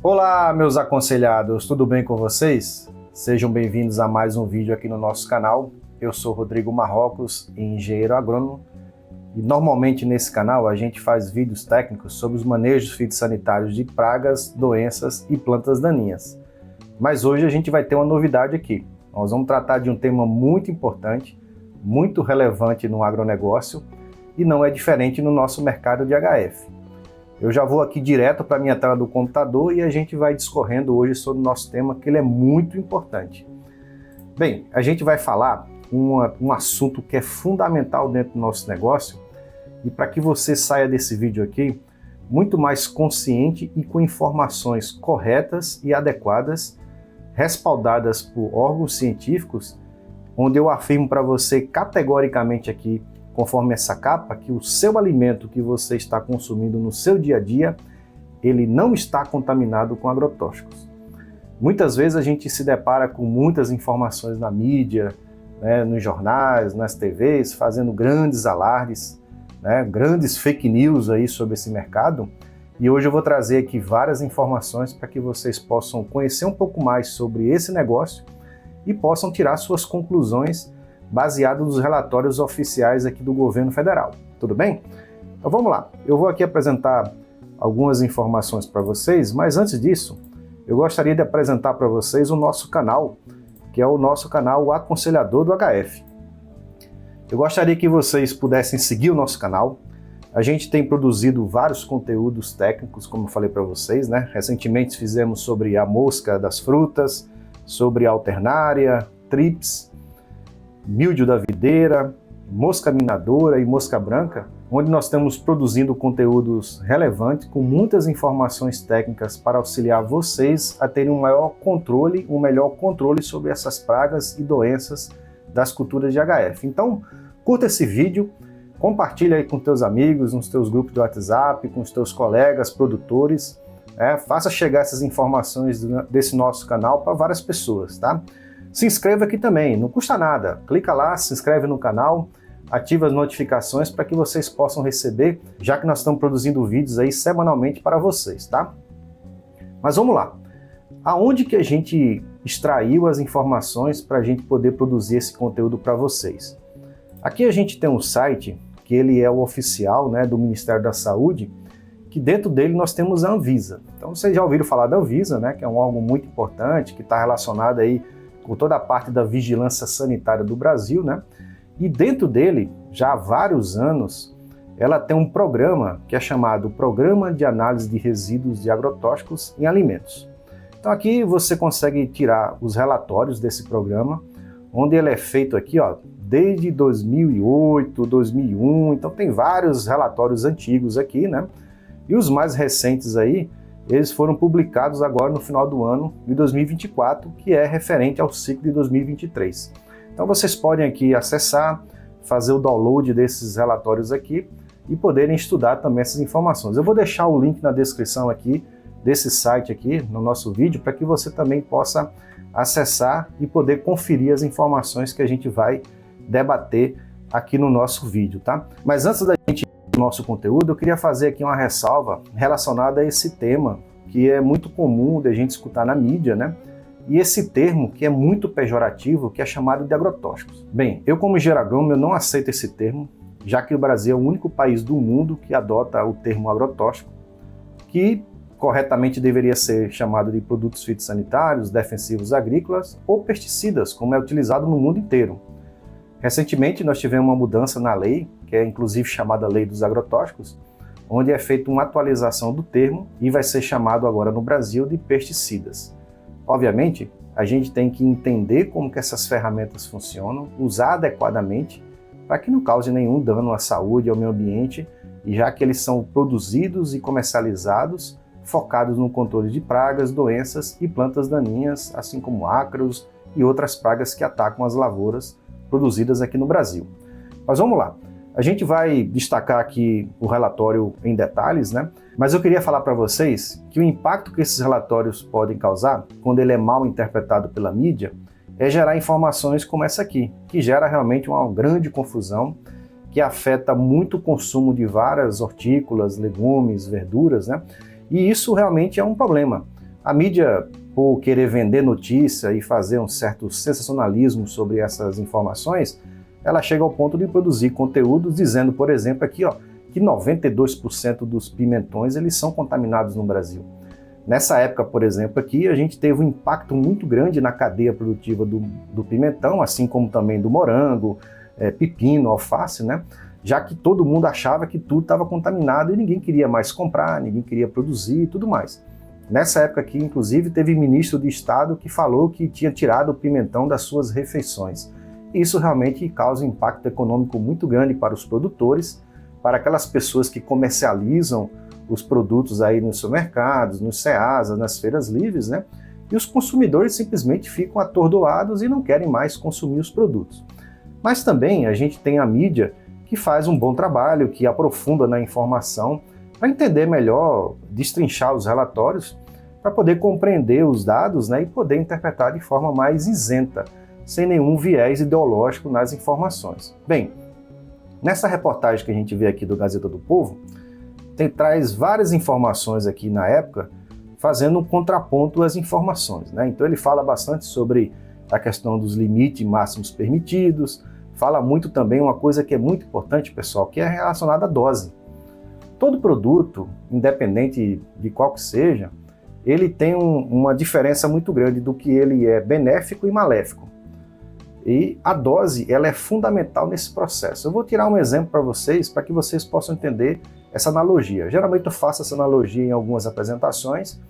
Olá, meus aconselhados, tudo bem com vocês? Sejam bem-vindos a mais um vídeo aqui no nosso canal. Eu sou Rodrigo Marrocos, engenheiro agrônomo, e normalmente nesse canal a gente faz vídeos técnicos sobre os manejos fitossanitários de pragas, doenças e plantas daninhas. Mas hoje a gente vai ter uma novidade aqui. Nós vamos tratar de um tema muito importante, muito relevante no agronegócio e não é diferente no nosso mercado de HF. Eu já vou aqui direto para a minha tela do computador e a gente vai discorrendo hoje sobre o nosso tema, que ele é muito importante. Bem, a gente vai falar um assunto que é fundamental dentro do nosso negócio e para que você saia desse vídeo aqui muito mais consciente e com informações corretas e adequadas, respaldadas por órgãos científicos, onde eu afirmo para você categoricamente aqui, conforme essa capa, que o seu alimento que você está consumindo no seu dia a dia, ele não está contaminado com agrotóxicos. Muitas vezes a gente se depara com muitas informações na mídia, nos jornais, nas TVs, fazendo grandes alardes, grandes fake news aí sobre esse mercado. E hoje eu vou trazer aqui várias informações para que vocês possam conhecer um pouco mais sobre esse negócio e possam tirar suas conclusões baseado nos relatórios oficiais aqui do governo federal. Tudo bem? Então vamos lá. Eu vou aqui apresentar algumas informações para vocês, mas antes disso, eu gostaria de apresentar para vocês o nosso canal, que é o nosso canal Aconselhador do HF. Eu gostaria que vocês pudessem seguir o nosso canal. A gente tem produzido vários conteúdos técnicos, como eu falei para vocês, Recentemente fizemos sobre a mosca das frutas, sobre a alternária, trips, míldio da videira, mosca minadora e mosca branca, onde nós estamos produzindo conteúdos relevantes com muitas informações técnicas para auxiliar vocês a terem um melhor controle sobre essas pragas e doenças das culturas de HF. Então, curta esse vídeo, compartilha aí com teus amigos, nos teus grupos do WhatsApp, com os teus colegas, produtores, faça chegar essas informações desse nosso canal para várias pessoas, tá? Se inscreva aqui também, não custa nada. Clica lá, se inscreve no canal, ativa as notificações para que vocês possam receber, já que nós estamos produzindo vídeos aí semanalmente para vocês, tá? Mas vamos lá. Aonde que a gente extraiu as informações para a gente poder produzir esse conteúdo para vocês? Aqui a gente tem um site, que ele é o oficial, do Ministério da Saúde, que dentro dele nós temos a Anvisa. Então vocês já ouviram falar da Anvisa, que é um órgão muito importante, que está relacionado aí com toda a parte da vigilância sanitária do Brasil, E dentro dele, já há vários anos, ela tem um programa que é chamado Programa de Análise de Resíduos de Agrotóxicos em Alimentos. Então aqui você consegue tirar os relatórios desse programa, onde ele é feito aqui, desde 2008, 2001, então tem vários relatórios antigos aqui, E os mais recentes aí, eles foram publicados agora no final do ano de 2024, que é referente ao ciclo de 2023. Então vocês podem aqui acessar, fazer o download desses relatórios aqui e poderem estudar também essas informações. Eu vou deixar o link na descrição aqui desse site aqui no nosso vídeo para que você também possa acessar e poder conferir as informações que a gente vai debater aqui no nosso vídeo, tá? Mas antes da gente nosso conteúdo, eu queria fazer aqui uma ressalva relacionada a esse tema que é muito comum de a gente escutar na mídia, E esse termo que é muito pejorativo, que é chamado de agrotóxicos. Bem, eu como engenheiro agrônomo, eu não aceito esse termo, já que o Brasil é o único país do mundo que adota o termo agrotóxico, que corretamente deveria ser chamado de produtos fitossanitários, defensivos agrícolas ou pesticidas, como é utilizado no mundo inteiro. Recentemente nós tivemos uma mudança na lei, que é inclusive chamada Lei dos Agrotóxicos, onde é feita uma atualização do termo e vai ser chamado agora no Brasil de pesticidas. Obviamente, a gente tem que entender como que essas ferramentas funcionam, usar adequadamente, para que não cause nenhum dano à saúde e ao meio ambiente, e já que eles são produzidos e comercializados, focados no controle de pragas, doenças e plantas daninhas, assim como ácaros e outras pragas que atacam as lavouras produzidas aqui no Brasil. Mas vamos lá. A gente vai destacar aqui o relatório em detalhes, Mas eu queria falar para vocês que o impacto que esses relatórios podem causar, quando ele é mal interpretado pela mídia, é gerar informações como essa aqui, que gera realmente uma grande confusão, que afeta muito o consumo de várias hortícolas, legumes, verduras, E isso realmente é um problema, A mídia, por querer vender notícia e fazer um certo sensacionalismo sobre essas informações, ela chega ao ponto de produzir conteúdos dizendo, por exemplo, aqui, que 92% dos pimentões eles são contaminados no Brasil. Nessa época, por exemplo, aqui a gente teve um impacto muito grande na cadeia produtiva do pimentão, assim como também do morango, pepino, alface, né? Já que todo mundo achava que tudo estava contaminado e ninguém queria mais comprar, ninguém queria produzir e tudo mais. Nessa época aqui, inclusive, teve ministro de Estado que falou que tinha tirado o pimentão das suas refeições. Isso realmente causa um impacto econômico muito grande para os produtores, para aquelas pessoas que comercializam os produtos aí nos supermercados, nos CEASA, nas feiras livres, né? E os consumidores simplesmente ficam atordoados e não querem mais consumir os produtos. Mas também a gente tem a mídia que faz um bom trabalho, que aprofunda na informação para entender melhor, destrinchar os relatórios, para poder compreender os dados, né, e poder interpretar de forma mais isenta, sem nenhum viés ideológico nas informações. Bem, nessa reportagem que a gente vê aqui do Gazeta do Povo, traz várias informações aqui na época, fazendo um contraponto às informações, né? Então ele fala bastante sobre a questão dos limites máximos permitidos, fala muito também uma coisa que é muito importante, pessoal, que é relacionada à dose. Todo produto, independente de qual que seja, ele tem uma diferença muito grande do que ele é benéfico e maléfico. E a dose, ela é fundamental nesse processo. Eu vou tirar um exemplo para vocês, para que vocês possam entender essa analogia. Geralmente eu faço essa analogia em algumas apresentações.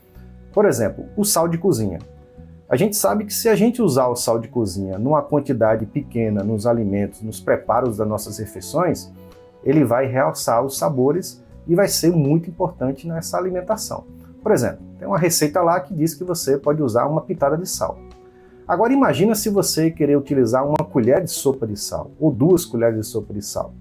Por exemplo, o sal de cozinha. A gente sabe que se a gente usar o sal de cozinha numa quantidade pequena nos alimentos, nos preparos das nossas refeições, ele vai realçar os sabores e vai ser muito importante nessa alimentação. Por exemplo, tem uma receita lá que diz que você pode usar uma pitada de sal. Agora imagina se você querer utilizar uma colher de sopa de sal, ou 2 colheres de sopa de sal.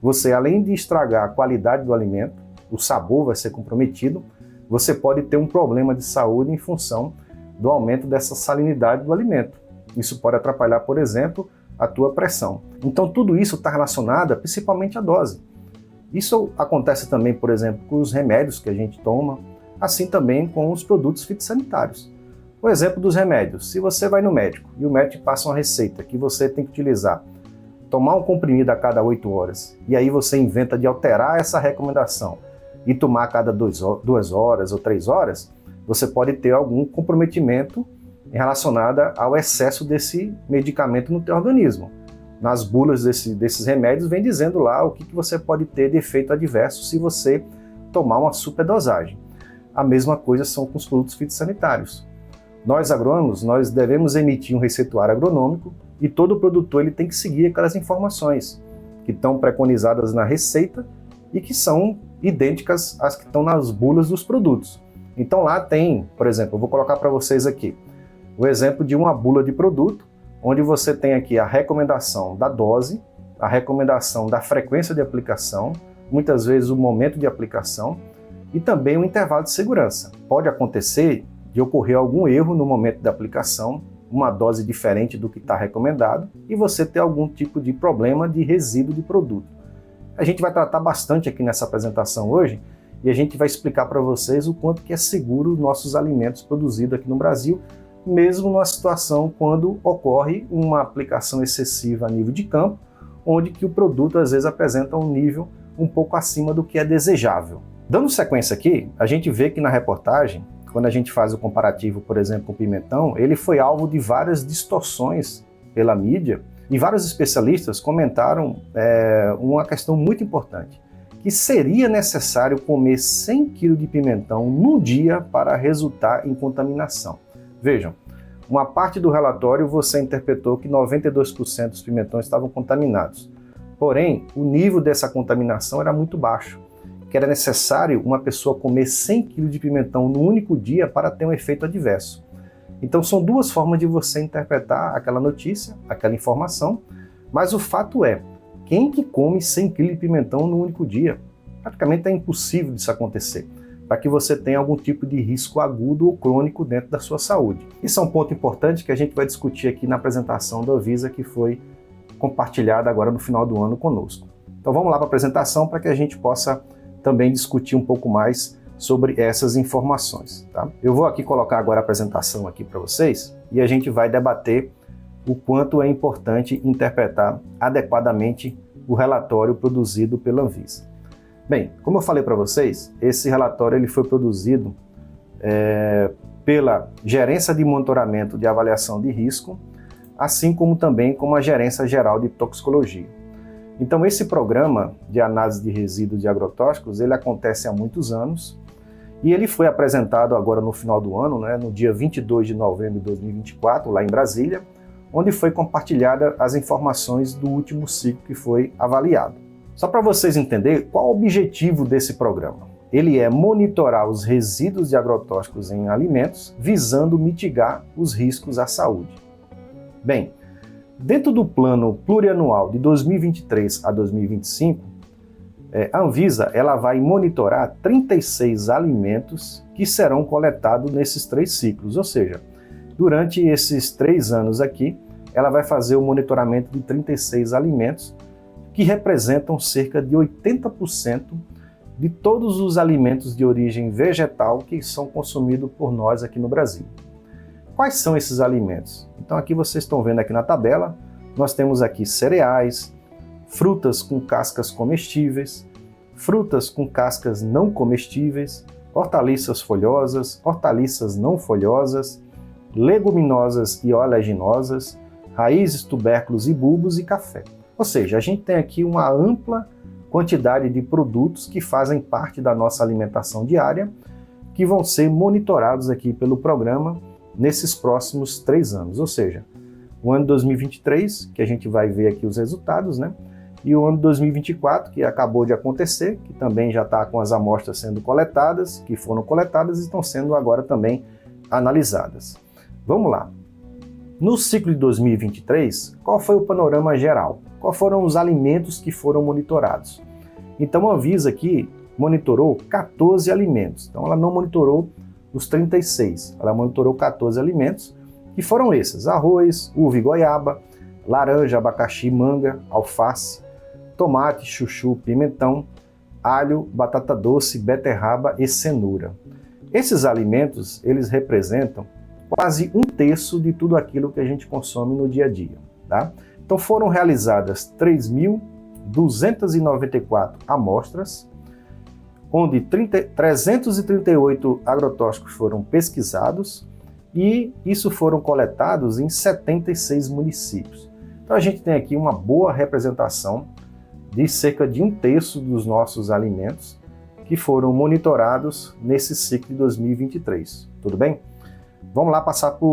Você, além de estragar a qualidade do alimento, o sabor vai ser comprometido, você pode ter um problema de saúde em função do aumento dessa salinidade do alimento. Isso pode atrapalhar, por exemplo, a tua pressão. Então tudo isso está relacionado principalmente à dose. Isso acontece também, por exemplo, com os remédios que a gente toma, assim também com os produtos fitossanitários. O exemplo dos remédios, se você vai no médico e o médico passa uma receita que você tem que utilizar, tomar um comprimido a cada 8 horas, e aí você inventa de alterar essa recomendação e tomar a cada 2 horas ou 3 horas, você pode ter algum comprometimento relacionado ao excesso desse medicamento no teu organismo. Nas bulas desses remédios vem dizendo lá o que você pode ter de efeito adverso se você tomar uma superdosagem. A mesma coisa são com os produtos fitossanitários. Nós agrônomos, nós devemos emitir um receituário agronômico e todo produtor ele tem que seguir aquelas informações que estão preconizadas na receita e que são idênticas às que estão nas bulas dos produtos. Então lá tem, por exemplo, eu vou colocar para vocês aqui o exemplo de uma bula de produto, onde você tem aqui a recomendação da dose, a recomendação da frequência de aplicação, muitas vezes o momento de aplicação e também o intervalo de segurança. Pode acontecer de ocorrer algum erro no momento da aplicação, uma dose diferente do que está recomendado e você ter algum tipo de problema de resíduo de produto. A gente vai tratar bastante aqui nessa apresentação hoje e a gente vai explicar para vocês o quanto que é seguro os nossos alimentos produzidos aqui no Brasil, mesmo numa situação quando ocorre uma aplicação excessiva a nível de campo, onde que o produto às vezes apresenta um nível um pouco acima do que é desejável. Dando sequência aqui, a gente vê que na reportagem, quando a gente faz o comparativo, por exemplo, com o pimentão, ele foi alvo de várias distorções pela mídia e vários especialistas comentaram uma questão muito importante, que seria necessário comer 100 kg de pimentão num dia para resultar em contaminação. Vejam, uma parte do relatório você interpretou que 92% dos pimentões estavam contaminados. Porém, o nível dessa contaminação era muito baixo, que era necessário uma pessoa comer 100 kg de pimentão no único dia para ter um efeito adverso. Então são duas formas de você interpretar aquela notícia, aquela informação, mas o fato é, quem que come 100 kg de pimentão no único dia? Praticamente é impossível disso acontecer, para que você tenha algum tipo de risco agudo ou crônico dentro da sua saúde. Isso é um ponto importante que a gente vai discutir aqui na apresentação da Anvisa que foi compartilhada agora no final do ano conosco. Então vamos lá para a apresentação para que a gente possa também discutir um pouco mais sobre essas informações, tá? Eu vou aqui colocar agora a apresentação aqui para vocês e a gente vai debater o quanto é importante interpretar adequadamente o relatório produzido pela Anvisa. Bem, como eu falei para vocês, esse relatório ele foi produzido pela Gerência de Monitoramento de Avaliação de Risco, assim como também com a Gerência Geral de Toxicologia. Então esse programa de análise de resíduos de agrotóxicos, ele acontece há muitos anos e ele foi apresentado agora no final do ano, né, no dia 22 de novembro de 2024, lá em Brasília, onde foi compartilhada as informações do último ciclo que foi avaliado. Só para vocês entenderem qual o objetivo desse programa. Ele é monitorar os resíduos de agrotóxicos em alimentos, visando mitigar os riscos à saúde. Bem, dentro do plano plurianual de 2023 a 2025, a Anvisa ela vai monitorar 36 alimentos que serão coletados nesses 3 ciclos, ou seja, durante esses 3 anos aqui, ela vai fazer o monitoramento de 36 alimentos que representam cerca de 80% de todos os alimentos de origem vegetal que são consumidos por nós aqui no Brasil. Quais são esses alimentos? Então aqui vocês estão vendo aqui na tabela, nós temos aqui cereais, frutas com cascas comestíveis, frutas com cascas não comestíveis, hortaliças folhosas, hortaliças não folhosas, leguminosas e oleaginosas, raízes, tubérculos e bulbos e café. Ou seja, a gente tem aqui uma ampla quantidade de produtos que fazem parte da nossa alimentação diária, que vão ser monitorados aqui pelo programa nesses próximos 3 anos. Ou seja, o ano 2023, que a gente vai ver aqui os resultados, né? E o ano 2024, que acabou de acontecer, que também já está com as amostras sendo coletadas, que foram coletadas e estão sendo agora também analisadas. Vamos lá. No ciclo de 2023, qual foi o panorama geral? Quais foram os alimentos que foram monitorados? Então a Anvisa aqui monitorou 14 alimentos. Então ela não monitorou os 36, ela monitorou 14 alimentos, que foram esses: arroz, uva e goiaba, laranja, abacaxi, manga, alface, tomate, chuchu, pimentão, alho, batata doce, beterraba e cenoura. Esses alimentos, eles representam quase 1/3 de tudo aquilo que a gente consome no dia a dia, tá? Então foram realizadas 3.294 amostras, onde 338 agrotóxicos foram pesquisados e isso foram coletados em 76 municípios. Então a gente tem aqui uma boa representação de cerca de 1/3 dos nossos alimentos que foram monitorados nesse ciclo de 2023, tudo bem? Vamos lá passar para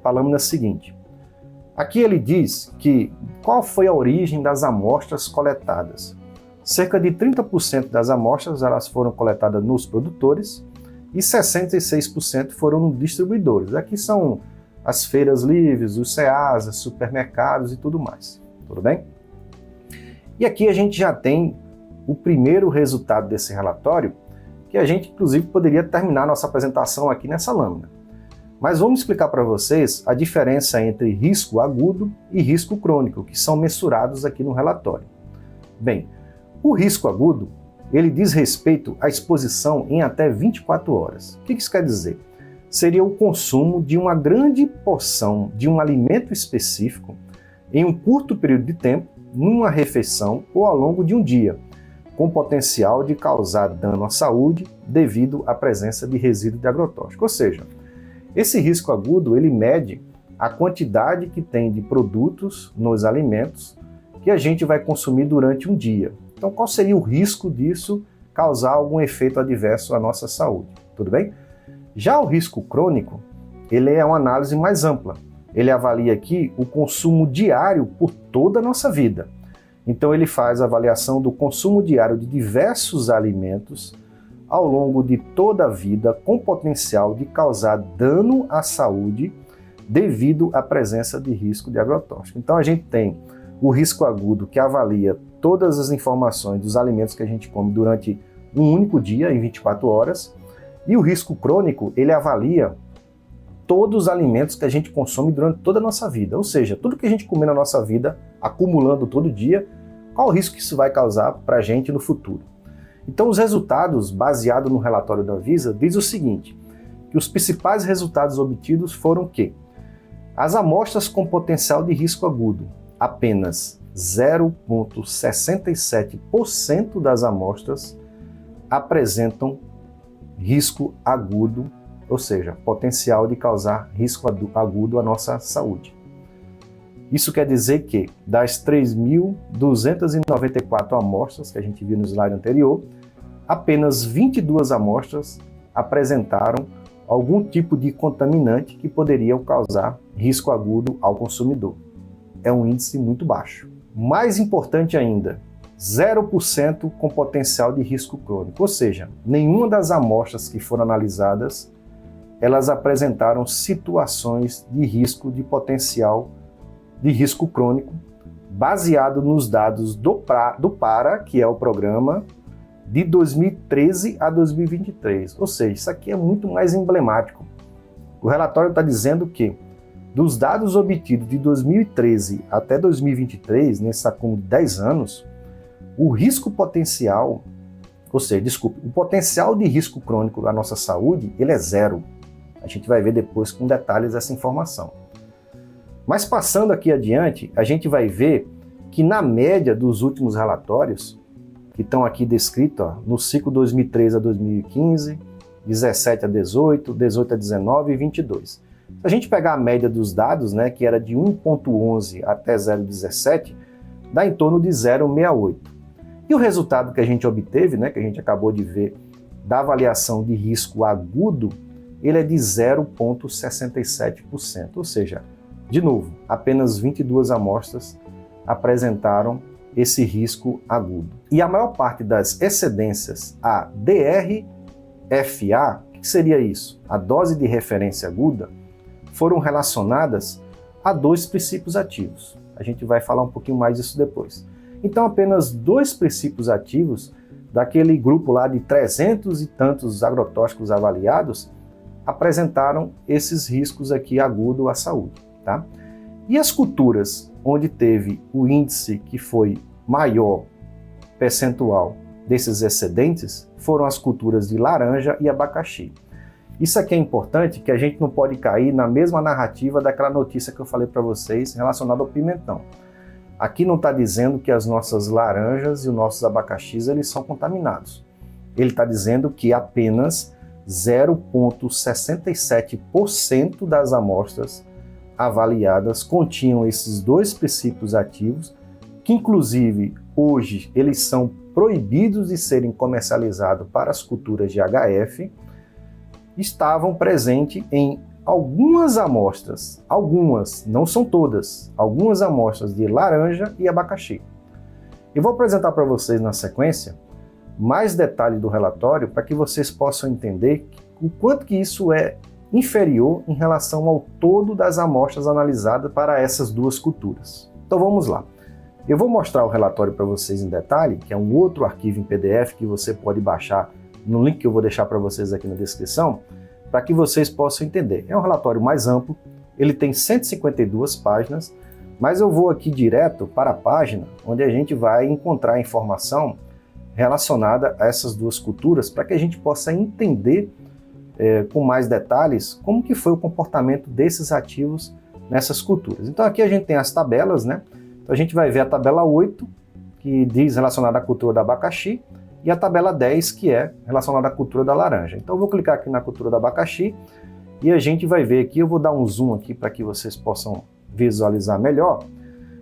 a lâmina seguinte. Aqui ele diz que qual foi a origem das amostras coletadas. Cerca de 30% das amostras elas foram coletadas nos produtores e 66% foram nos distribuidores. Aqui são as feiras livres, os CEASA, supermercados e tudo mais, tudo bem? E aqui a gente já tem o primeiro resultado desse relatório, que a gente inclusive poderia terminar nossa apresentação aqui nessa lâmina. Mas vamos explicar para vocês a diferença entre risco agudo e risco crônico, que são mensurados aqui no relatório. Bem, o risco agudo, ele diz respeito à exposição em até 24 horas. O que isso quer dizer? Seria o consumo de uma grande porção de um alimento específico em um curto período de tempo, numa refeição ou ao longo de um dia, com potencial de causar dano à saúde devido à presença de resíduo de agrotóxico. Ou seja, esse risco agudo ele mede a quantidade que tem de produtos nos alimentos que a gente vai consumir durante um dia. Então, qual seria o risco disso causar algum efeito adverso à nossa saúde? Tudo bem? Já o risco crônico, ele é uma análise mais ampla. Ele avalia aqui o consumo diário por toda a nossa vida. Então, ele faz a avaliação do consumo diário de diversos alimentos ao longo de toda a vida, com potencial de causar dano à saúde devido à presença de risco de agrotóxico. Então, a gente tem o risco agudo, que avalia todas as informações dos alimentos que a gente come durante um único dia, em 24 horas, e o risco crônico, ele avalia todos os alimentos que a gente consome durante toda a nossa vida, ou seja, tudo que a gente comer na nossa vida, acumulando todo dia, qual o risco que isso vai causar para a gente no futuro. Então, os resultados, baseados no relatório da Anvisa, diz o seguinte, que os principais resultados obtidos foram que as amostras com potencial de risco agudo, apenas 0,67% das amostras apresentam risco agudo, ou seja, potencial de causar risco agudo à nossa saúde. Isso quer dizer que, das 3.294 amostras que a gente viu no slide anterior, apenas 22 amostras apresentaram algum tipo de contaminante que poderia causar risco agudo ao consumidor. É um índice muito baixo. Mais importante ainda, 0% com potencial de risco crônico, ou seja, nenhuma das amostras que foram analisadas, elas apresentaram situações de risco de potencial de risco crônico, baseado nos dados do PARA, que é o programa de 2013 a 2023. Ou seja, isso aqui é muito mais emblemático. O relatório está dizendo que, dos dados obtidos de 2013 até 2023, nesse acúmulo de 10 anos, o risco potencial, ou seja, o potencial de risco crônico da nossa saúde, ele é zero. A gente vai ver depois com detalhes essa informação. Mas passando aqui adiante, a gente vai ver que na média dos últimos relatórios, que estão aqui descritos no ciclo 2013 a 2015, 17 a 18, 18 a 19 e 22. Se a gente pegar a média dos dados, né, que era de 1,11 até 0,17, dá em torno de 0,68. E o resultado que a gente obteve, né, que a gente acabou de ver, da avaliação de risco agudo, ele é de 0,67%, ou seja, de novo, apenas 22 amostras apresentaram esse risco agudo. E a maior parte das excedências a DRFA, o que seria isso? A dose de referência aguda, foram relacionadas a 2 princípios ativos. A gente vai falar um pouquinho mais disso depois. Então, apenas 2 princípios ativos daquele grupo lá de 300 e tantos agrotóxicos avaliados apresentaram esses riscos aqui agudos à saúde. Tá? E as culturas onde teve o índice que foi maior percentual desses excedentes foram as culturas de laranja e abacaxi. Isso aqui é importante, que a gente não pode cair na mesma narrativa daquela notícia que eu falei para vocês relacionada ao pimentão. Aqui não está dizendo que as nossas laranjas e os nossos abacaxis eles são contaminados. Ele está dizendo que apenas 0,67% das amostras avaliadas continham esses 2 princípios ativos, que inclusive hoje eles são proibidos de serem comercializados para as culturas de HF, estavam presentes em algumas amostras, algumas, não são todas, algumas amostras de laranja e abacaxi. Eu vou apresentar para vocês na sequência mais detalhes do relatório para que vocês possam entender o quanto que isso é inferior em relação ao todo das amostras analisadas para essas 2 culturas. Então vamos lá. Eu vou mostrar o relatório para vocês em detalhe, que é um outro arquivo em PDF que você pode baixar no link que eu vou deixar para vocês aqui na descrição, para que vocês possam entender. É um relatório mais amplo, ele tem 152 páginas, mas eu vou aqui direto para a página onde a gente vai encontrar informação relacionada a essas 2 culturas, para que a gente possa entender com mais detalhes como que foi o comportamento desses ativos nessas culturas. Então aqui a gente tem as tabelas, né? Então a gente vai ver a tabela 8, que diz relacionada à cultura do abacaxi, e a tabela 10, que é relacionada à cultura da laranja. Então eu vou clicar aqui na cultura do abacaxi e a gente vai ver aqui, eu vou dar um zoom aqui para que vocês possam visualizar melhor.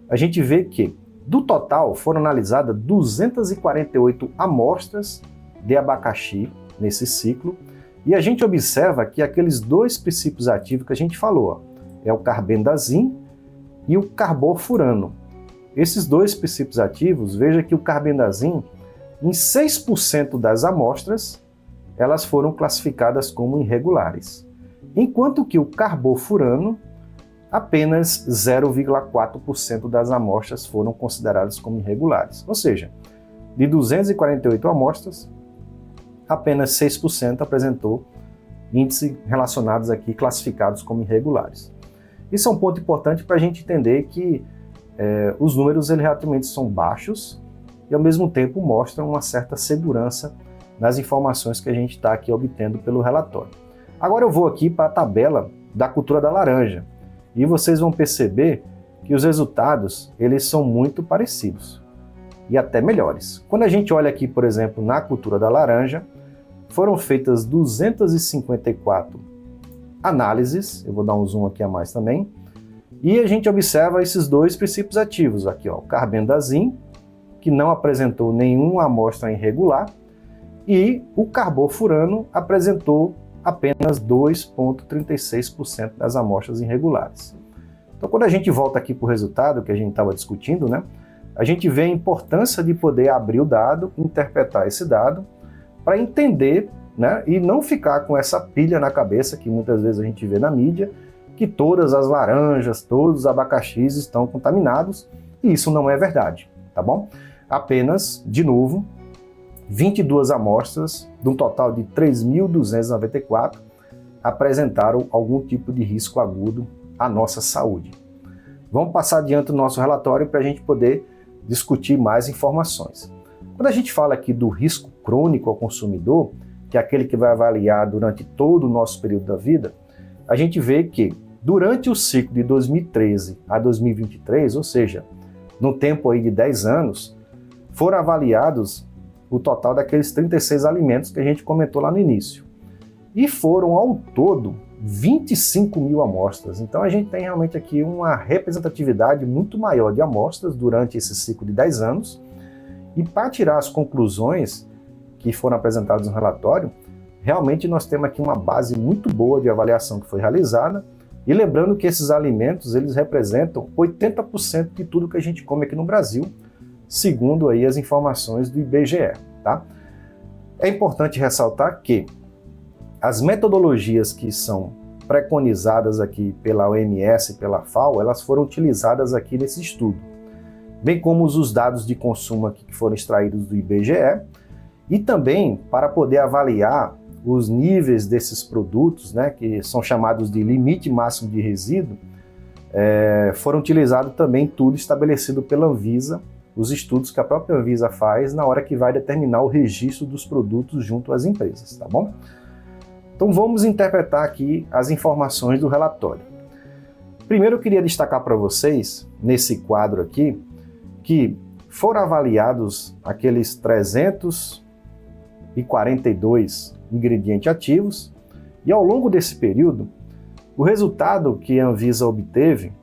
A gente vê que do total foram analisadas 248 amostras de abacaxi nesse ciclo, e a gente observa que aqueles 2 princípios ativos que a gente falou, é o carbendazim e o carborfurano. Esses 2 princípios ativos, veja que o carbendazim, em 6% das amostras, elas foram classificadas como irregulares, enquanto que o carborfurano, apenas 0,4% das amostras foram consideradas como irregulares. Ou seja, de 248 amostras, apenas 6% apresentou índices relacionados aqui, classificados como irregulares. Isso é um ponto importante para a gente entender que os números eles realmente são baixos e ao mesmo tempo mostram uma certa segurança nas informações que a gente está aqui obtendo pelo relatório. Agora eu vou aqui para a tabela da cultura da laranja e vocês vão perceber que os resultados eles são muito parecidos e até melhores. Quando a gente olha aqui, por exemplo, na cultura da laranja, foram feitas 254 análises, eu vou dar um zoom aqui a mais também, e a gente observa esses dois princípios ativos aqui, ó, o carbendazim, que não apresentou nenhuma amostra irregular, e o carbofurano apresentou apenas 2,36% das amostras irregulares. Então, quando a gente volta aqui para o resultado que a gente estava discutindo, né, a gente vê a importância de poder abrir o dado, interpretar esse dado, para entender, né, e não ficar com essa pilha na cabeça que muitas vezes a gente vê na mídia, que todas as laranjas, todos os abacaxis estão contaminados, e isso não é verdade, tá bom? Apenas, de novo, 22 amostras, de um total de 3.294, apresentaram algum tipo de risco agudo à nossa saúde. Vamos passar adiante do nosso relatório para a gente poder discutir mais informações. Quando a gente fala aqui do risco crônico ao consumidor, que é aquele que vai avaliar durante todo o nosso período da vida, a gente vê que durante o ciclo de 2013 a 2023, ou seja, no tempo aí de 10 anos, foram avaliados o total daqueles 36 alimentos que a gente comentou lá no início. E foram, ao todo, 25 mil amostras. Então a gente tem realmente aqui uma representatividade muito maior de amostras durante esse ciclo de 10 anos. E para tirar as conclusões que foram apresentadas no relatório, realmente nós temos aqui uma base muito boa de avaliação que foi realizada. E lembrando que esses alimentos, eles representam 80% de tudo que a gente come aqui no Brasil, segundo aí as informações do IBGE, tá? É importante ressaltar que as metodologias que são preconizadas aqui pela OMS e pela FAO, elas foram utilizadas aqui nesse estudo, bem como os dados de consumo aqui que foram extraídos do IBGE, e também para poder avaliar os níveis desses produtos, né, que são chamados de limite máximo de resíduo, foram utilizados também tudo estabelecido pela Anvisa, os estudos que a própria Anvisa faz na hora que vai determinar o registro dos produtos junto às empresas, tá bom? Então vamos interpretar aqui as informações do relatório. Primeiro eu queria destacar para vocês, nesse quadro aqui, que foram avaliados aqueles 342 ingredientes ativos e ao longo desse período, o resultado que a Anvisa obteve,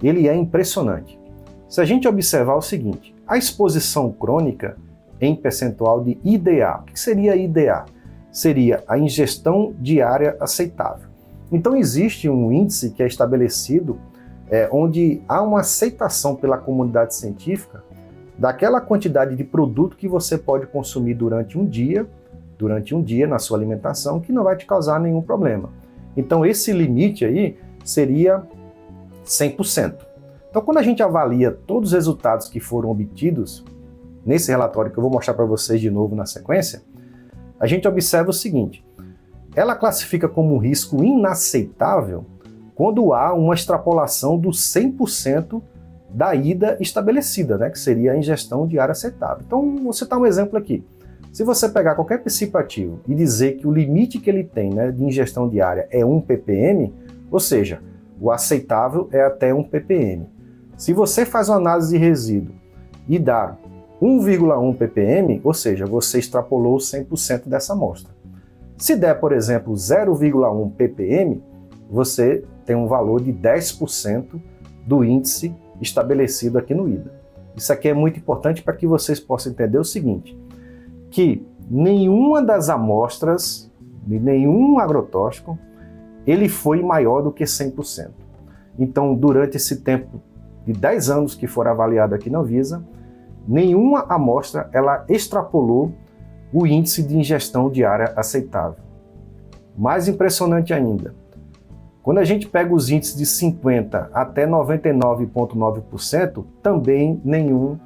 ele é impressionante. Se a gente observar o seguinte, a exposição crônica em percentual de IDA, o que seria IDA? Seria a ingestão diária aceitável. Então existe um índice que é estabelecido onde há uma aceitação pela comunidade científica daquela quantidade de produto que você pode consumir durante um dia na sua alimentação, que não vai te causar nenhum problema. Então esse limite aí seria 100%. Então quando a gente avalia todos os resultados que foram obtidos nesse relatório, que eu vou mostrar para vocês de novo na sequência, a gente observa o seguinte, ela classifica como risco inaceitável quando há uma extrapolação do 100% da IDA estabelecida, né, que seria a ingestão diária aceitável. Então, vou citar um exemplo aqui. Se você pegar qualquer princípio ativo e dizer que o limite que ele tem, né, de ingestão diária é 1 ppm, ou seja, o aceitável é até 1 ppm. Se você faz uma análise de resíduo e dá 1,1 ppm, ou seja, você extrapolou 100% dessa amostra. Se der, por exemplo, 0,1 ppm, você tem um valor de 10% do índice estabelecido aqui no IDA. Isso aqui é muito importante para que vocês possam entender o seguinte, que nenhuma das amostras, de nenhum agrotóxico, ele foi maior do que 100%. Então, durante esse tempo de 10 anos que foram avaliados aqui na Anvisa, nenhuma amostra ela extrapolou o índice de ingestão diária aceitável. Mais impressionante ainda, quando a gente pega os índices de 50% até 99,9%, também nenhum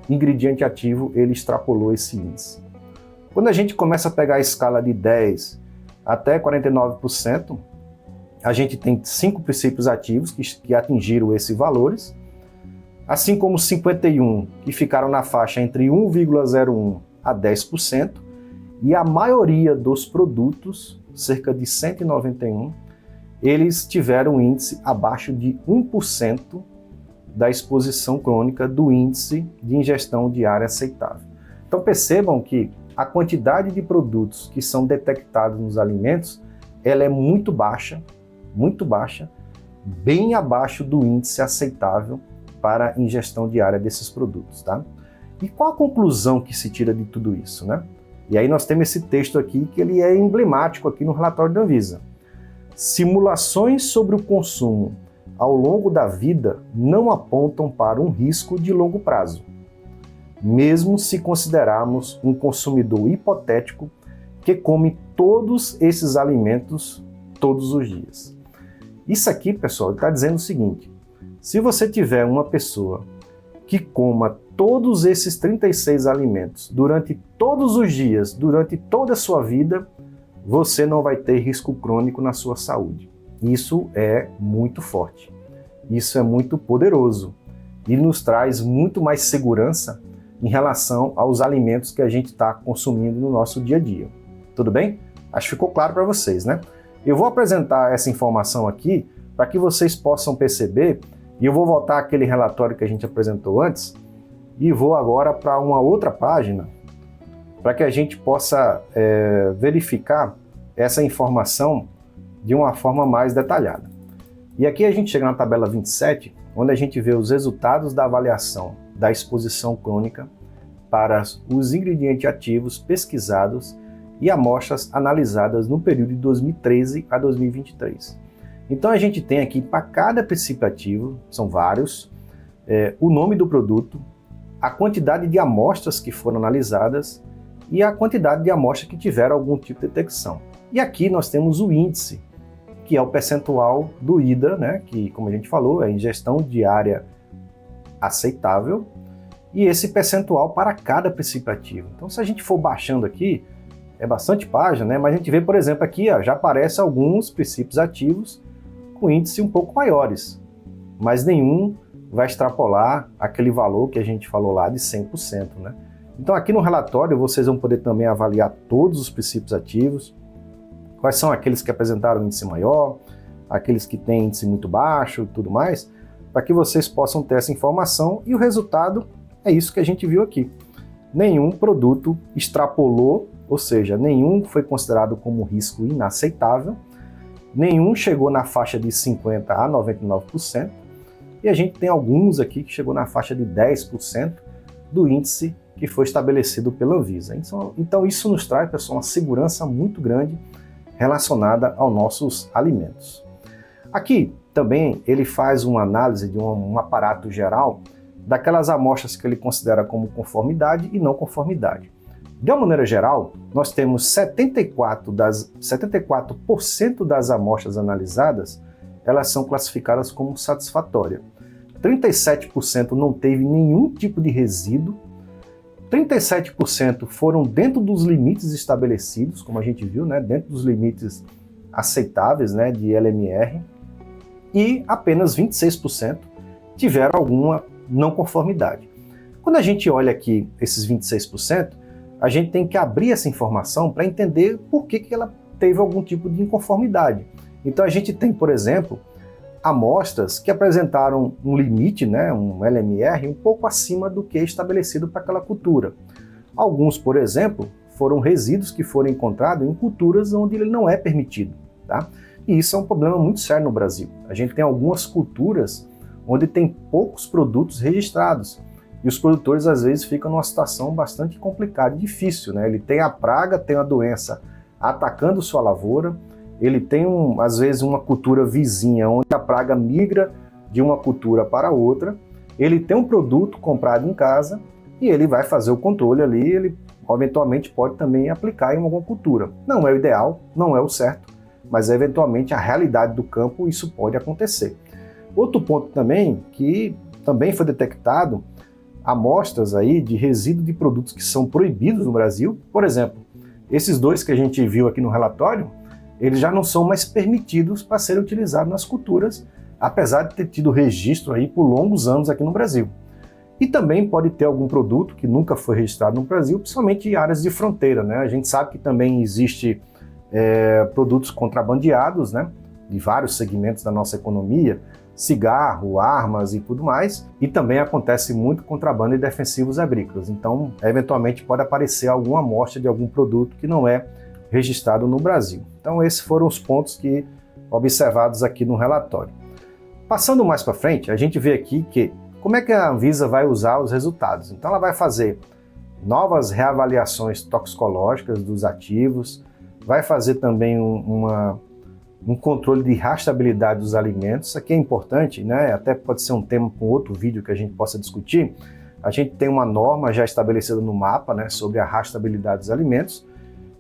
ingrediente ativo ele extrapolou esse índice. Quando a gente começa a pegar a escala de 10% até 49%, a gente tem 5 princípios ativos que atingiram esses valores. assim como 51 que ficaram na faixa entre 1,01 a 10%, e a maioria dos produtos, cerca de 191, eles tiveram um índice abaixo de 1% da exposição crônica do índice de ingestão diária aceitável. Então percebam que a quantidade de produtos que são detectados nos alimentos, ela é muito baixa, bem abaixo do índice aceitável para a ingestão diária desses produtos, tá? E qual a conclusão que se tira de tudo isso, né? E aí nós temos esse texto aqui que ele é emblemático aqui no relatório da Anvisa. Simulações sobre o consumo ao longo da vida não apontam para um risco de longo prazo, mesmo se considerarmos um consumidor hipotético que come todos esses alimentos todos os dias. Isso aqui, pessoal, está dizendo o seguinte: se você tiver uma pessoa que coma todos esses 36 alimentos durante todos os dias, durante toda a sua vida, você não vai ter risco crônico na sua saúde. Isso é muito forte, isso é muito poderoso e nos traz muito mais segurança em relação aos alimentos que a gente está consumindo no nosso dia a dia. Tudo bem? Acho que ficou claro para vocês, né? Eu vou apresentar essa informação aqui para que vocês possam perceber, e eu vou voltar àquele relatório que a gente apresentou antes, e vou agora para uma outra página, para que a gente possa verificar essa informação de uma forma mais detalhada. E aqui a gente chega na tabela 27, onde a gente vê os resultados da avaliação da exposição crônica para os ingredientes ativos pesquisados e amostras analisadas no período de 2013 a 2023. Então a gente tem aqui para cada princípio ativo, são vários, o nome do produto, a quantidade de amostras que foram analisadas e a quantidade de amostras que tiveram algum tipo de detecção. E aqui nós temos o índice, que é o percentual do IDA, né, que, como a gente falou, é a ingestão diária aceitável, e esse percentual para cada princípio ativo. Então, se a gente for baixando aqui, é bastante página, né, mas a gente vê, por exemplo, aqui ó, já aparecem alguns princípios ativos com índice um pouco maiores, mas nenhum vai extrapolar aquele valor que a gente falou lá de 100%, né? Então aqui no relatório vocês vão poder também avaliar todos os princípios ativos, quais são aqueles que apresentaram índice maior, aqueles que têm índice muito baixo e tudo mais, para que vocês possam ter essa informação, e o resultado é isso que a gente viu aqui. Nenhum produto extrapolou, ou seja, nenhum foi considerado como risco inaceitável, nenhum chegou na faixa de 50% a 99%, e a gente tem alguns aqui que chegou na faixa de 10% do índice que foi estabelecido pela Anvisa. Então isso nos traz, pessoal, uma segurança muito grande relacionada aos nossos alimentos. Aqui também ele faz uma análise de um aparato geral daquelas amostras que ele considera como conformidade e não conformidade. De uma maneira geral, nós temos 74% das amostras analisadas, elas são classificadas como satisfatórias. 37% não teve nenhum tipo de resíduo, 37% foram dentro dos limites estabelecidos, como a gente viu, né, dentro dos limites aceitáveis, né, de LMR, e apenas 26% tiveram alguma não conformidade. Quando a gente olha aqui esses 26%, a gente tem que abrir essa informação para entender por que ela teve algum tipo de inconformidade. Então a gente tem, por exemplo, amostras que apresentaram um limite, né, um LMR, um pouco acima do que é estabelecido para aquela cultura. Alguns, por exemplo, foram resíduos que foram encontrados em culturas onde ele não é permitido, tá? E isso é um problema muito sério no Brasil. A gente tem algumas culturas onde tem poucos produtos registrados, e os produtores às vezes ficam numa situação bastante complicada e difícil, né? Ele tem a praga, tem a doença atacando sua lavoura, ele tem, às vezes, uma cultura vizinha, onde a praga migra de uma cultura para outra, ele tem um produto comprado em casa e ele vai fazer o controle ali, ele eventualmente pode também aplicar em alguma cultura. Não é o ideal, não é o certo, mas eventualmente a realidade do campo isso pode acontecer. Outro ponto também, que também foi detectado, amostras aí de resíduo de produtos que são proibidos no Brasil. Por exemplo, esses dois que a gente viu aqui no relatório, eles já não são mais permitidos para serem utilizados nas culturas, apesar de ter tido registro aí por longos anos aqui no Brasil. E também pode ter algum produto que nunca foi registrado no Brasil, principalmente em áreas de fronteira, né? A gente sabe que também existe produtos contrabandeados, né? De vários segmentos da nossa economia, cigarro, armas e tudo mais, e também acontece muito contrabando de defensivos agrícolas. Então, eventualmente pode aparecer alguma amostra de algum produto que não é registrado no Brasil. Então, esses foram os pontos que observados aqui no relatório. Passando mais para frente, a gente vê aqui que como é que a Anvisa vai usar os resultados. Então, ela vai fazer novas reavaliações toxicológicas dos ativos, vai fazer também um controle de rastreabilidade dos alimentos. Isso aqui é importante, né? Até pode ser um tema para um outro vídeo que a gente possa discutir. A gente tem uma norma já estabelecida no mapa, né, sobre a rastreabilidade dos alimentos,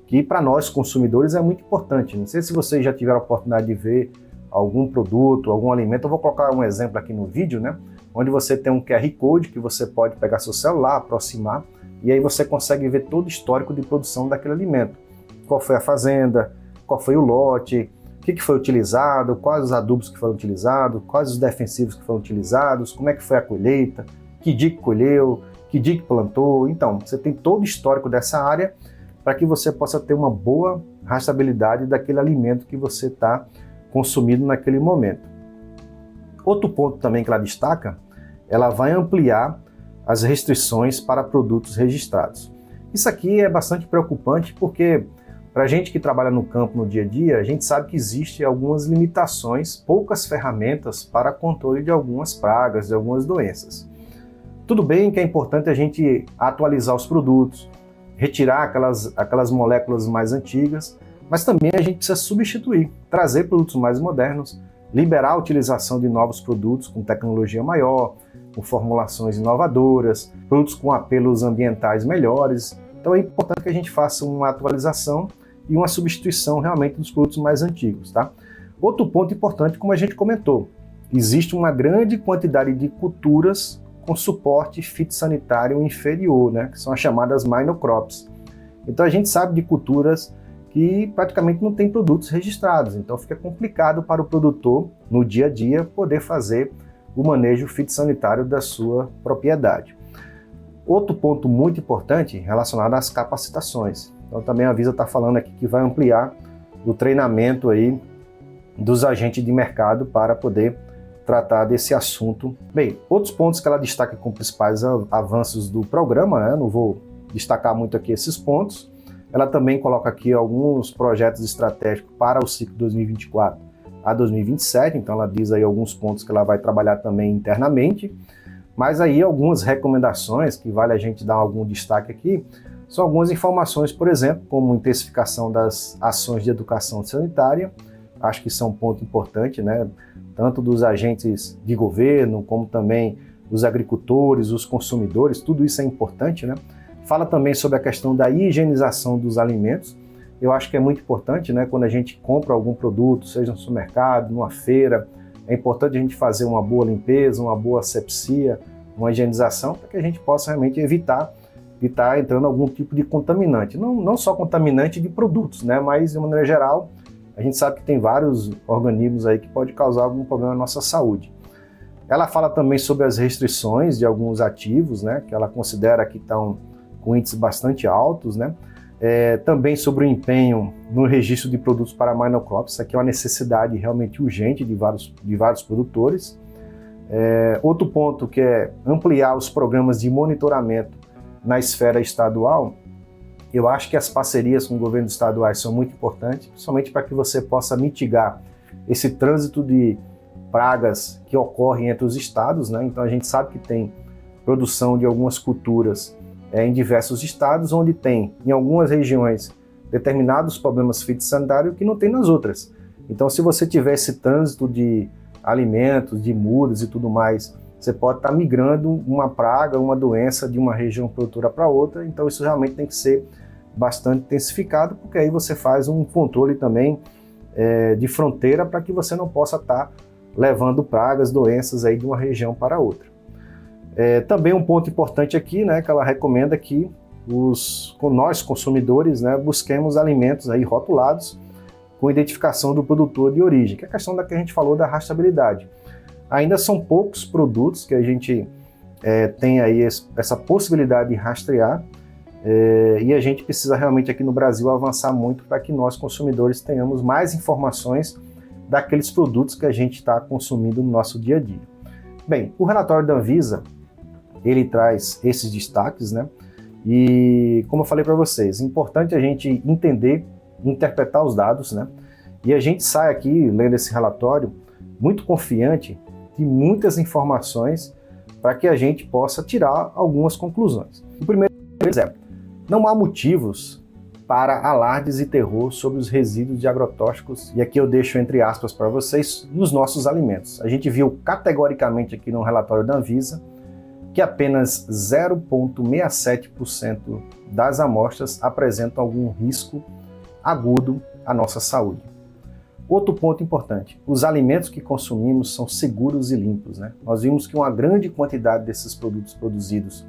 que para nós consumidores é muito importante. Não sei se vocês já tiveram a oportunidade de ver algum produto, algum alimento. Eu vou colocar um exemplo aqui no vídeo, né, onde você tem um QR Code que você pode pegar seu celular, aproximar, e aí você consegue ver todo o histórico de produção daquele alimento. Qual foi a fazenda, qual foi o lote, o que foi utilizado, quais os adubos que foram utilizados, quais os defensivos que foram utilizados, como é que foi a colheita, que dia que colheu, que dia que plantou. Então, você tem todo o histórico dessa área para que você possa ter uma boa rastreabilidade daquele alimento que você está consumindo naquele momento. Outro ponto também que ela destaca, ela vai ampliar as restrições para produtos registrados. Isso aqui é bastante preocupante porque para a gente que trabalha no campo no dia a dia, a gente sabe que existem algumas limitações, poucas ferramentas para controle de algumas pragas, de algumas doenças. Tudo bem que é importante a gente atualizar os produtos, retirar aquelas moléculas mais antigas, mas também a gente precisa substituir, trazer produtos mais modernos, liberar a utilização de novos produtos com tecnologia maior, com formulações inovadoras, produtos com apelos ambientais melhores. Então é importante que a gente faça uma atualização e uma substituição realmente dos produtos mais antigos, tá? Outro ponto importante, como a gente comentou, existe uma grande quantidade de culturas com suporte fitossanitário inferior, né, que são as chamadas minor crops. Então a gente sabe de culturas que praticamente não tem produtos registrados, então fica complicado para o produtor, no dia a dia, poder fazer o manejo fitossanitário da sua propriedade. Outro ponto muito importante relacionado às capacitações. Então também a Anvisa está falando aqui que vai ampliar o treinamento aí dos agentes de mercado para poder tratar desse assunto. Bem, outros pontos que ela destaca como principais avanços do programa, né? Não vou destacar muito aqui esses pontos. Ela também coloca aqui alguns projetos estratégicos para o ciclo 2024 a 2027, então ela diz aí alguns pontos que ela vai trabalhar também internamente, mas aí algumas recomendações que vale a gente dar algum destaque aqui, são algumas informações, por exemplo, como intensificação das ações de educação sanitária. Acho que isso é um ponto importante, né? Tanto dos agentes de governo, como também os agricultores, os consumidores, tudo isso é importante, né? Fala também sobre a questão da higienização dos alimentos. Eu acho que é muito importante, né? Quando a gente compra algum produto, seja no supermercado, numa feira, é importante a gente fazer uma boa limpeza, uma boa asepsia, uma higienização, para que a gente possa realmente evitar de estar entrando algum tipo de contaminante. Não só contaminante de produtos, né? Mas de maneira geral, a gente sabe que tem vários organismos aí que podem causar algum problema na nossa saúde. Ela fala também sobre as restrições de alguns ativos, né? Que ela considera que estão com índices bastante altos, né? Também sobre o empenho no registro de produtos para minor crops. Isso aqui é uma necessidade realmente urgente de vários produtores. Outro ponto que é ampliar os programas de monitoramento na esfera estadual. Eu acho que as parcerias com governos estaduais são muito importantes, principalmente para que você possa mitigar esse trânsito de pragas que ocorrem entre os estados, né? Então a gente sabe que tem produção de algumas culturas em diversos estados, onde tem, em algumas regiões, determinados problemas fitossanitários que não tem nas outras. Então, se você tiver esse trânsito de alimentos, de mudas e tudo mais, você pode estar migrando uma praga, uma doença de uma região produtora para outra. Então, isso realmente tem que ser bastante intensificado, porque aí você faz um controle também de fronteira para que você não possa estar levando pragas, doenças aí de uma região para outra. Também um ponto importante aqui, né, que ela recomenda que nós consumidores, né, busquemos alimentos aí rotulados com identificação do produtor de origem, que é a questão da que a gente falou da rastreabilidade. Ainda são poucos produtos que a gente tem aí essa possibilidade de rastrear, e a gente precisa realmente aqui no Brasil avançar muito para que nós, consumidores, tenhamos mais informações daqueles produtos que a gente está consumindo no nosso dia a dia. Bem, o relatório da Anvisa, ele traz esses destaques, né? E como eu falei para vocês, é importante a gente entender, interpretar os dados, né? E a gente sai aqui, lendo esse relatório, muito confiante de muitas informações para que a gente possa tirar algumas conclusões. O primeiro é, não há motivos para alardes e terror sobre os resíduos de agrotóxicos, e aqui eu deixo entre aspas para vocês, nos nossos alimentos. A gente viu categoricamente aqui no relatório da Anvisa que apenas 0,67% das amostras apresentam algum risco agudo à nossa saúde. Outro ponto importante, os alimentos que consumimos são seguros e limpos, né? Nós vimos que uma grande quantidade desses produtos produzidos,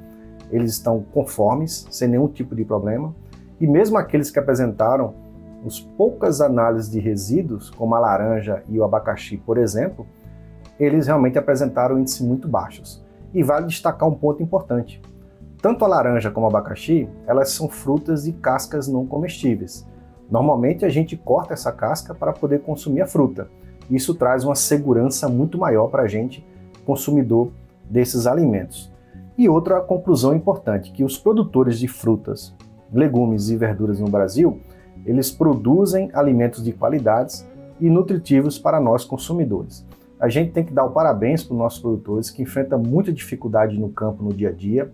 eles estão conformes, sem nenhum tipo de problema, e mesmo aqueles que apresentaram as poucas análises de resíduos, como a laranja e o abacaxi, por exemplo, eles realmente apresentaram índices muito baixos. E vale destacar um ponto importante. Tanto a laranja como o abacaxi, elas são frutas de cascas não comestíveis. Normalmente a gente corta essa casca para poder consumir a fruta. Isso traz uma segurança muito maior para a gente, consumidor desses alimentos. E outra conclusão importante, que os produtores de frutas, legumes e verduras no Brasil, eles produzem alimentos de qualidade e nutritivos para nós consumidores. A gente tem que dar o parabéns para os nossos produtores que enfrentam muita dificuldade no campo no dia a dia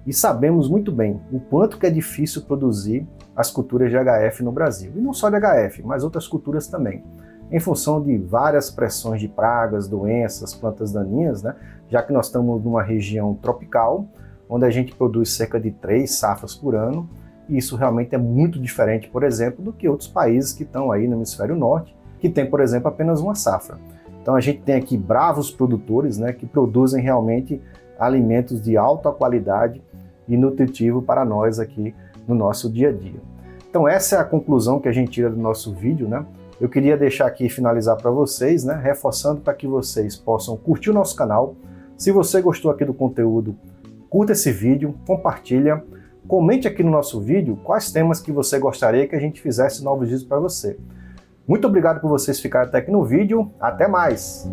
e sabemos muito bem o quanto que é difícil produzir as culturas de HF no Brasil. E não só de HF, mas outras culturas também. Em função de várias pressões de pragas, doenças, plantas daninhas, né? Já que nós estamos numa região tropical, onde a gente produz cerca de 3 safras por ano, e isso realmente é muito diferente, por exemplo, do que outros países que estão aí no hemisfério norte, que tem, por exemplo, apenas uma safra. Então a gente tem aqui bravos produtores, né, que produzem realmente alimentos de alta qualidade e nutritivo para nós aqui no nosso dia a dia. Então essa é a conclusão que a gente tira do nosso vídeo, né? Eu queria deixar aqui finalizar para vocês, né, reforçando para que vocês possam curtir o nosso canal. Se você gostou aqui do conteúdo, curta esse vídeo, compartilha, comente aqui no nosso vídeo quais temas que você gostaria que a gente fizesse novos vídeos para você. Muito obrigado por vocês ficarem até aqui no vídeo. Até mais!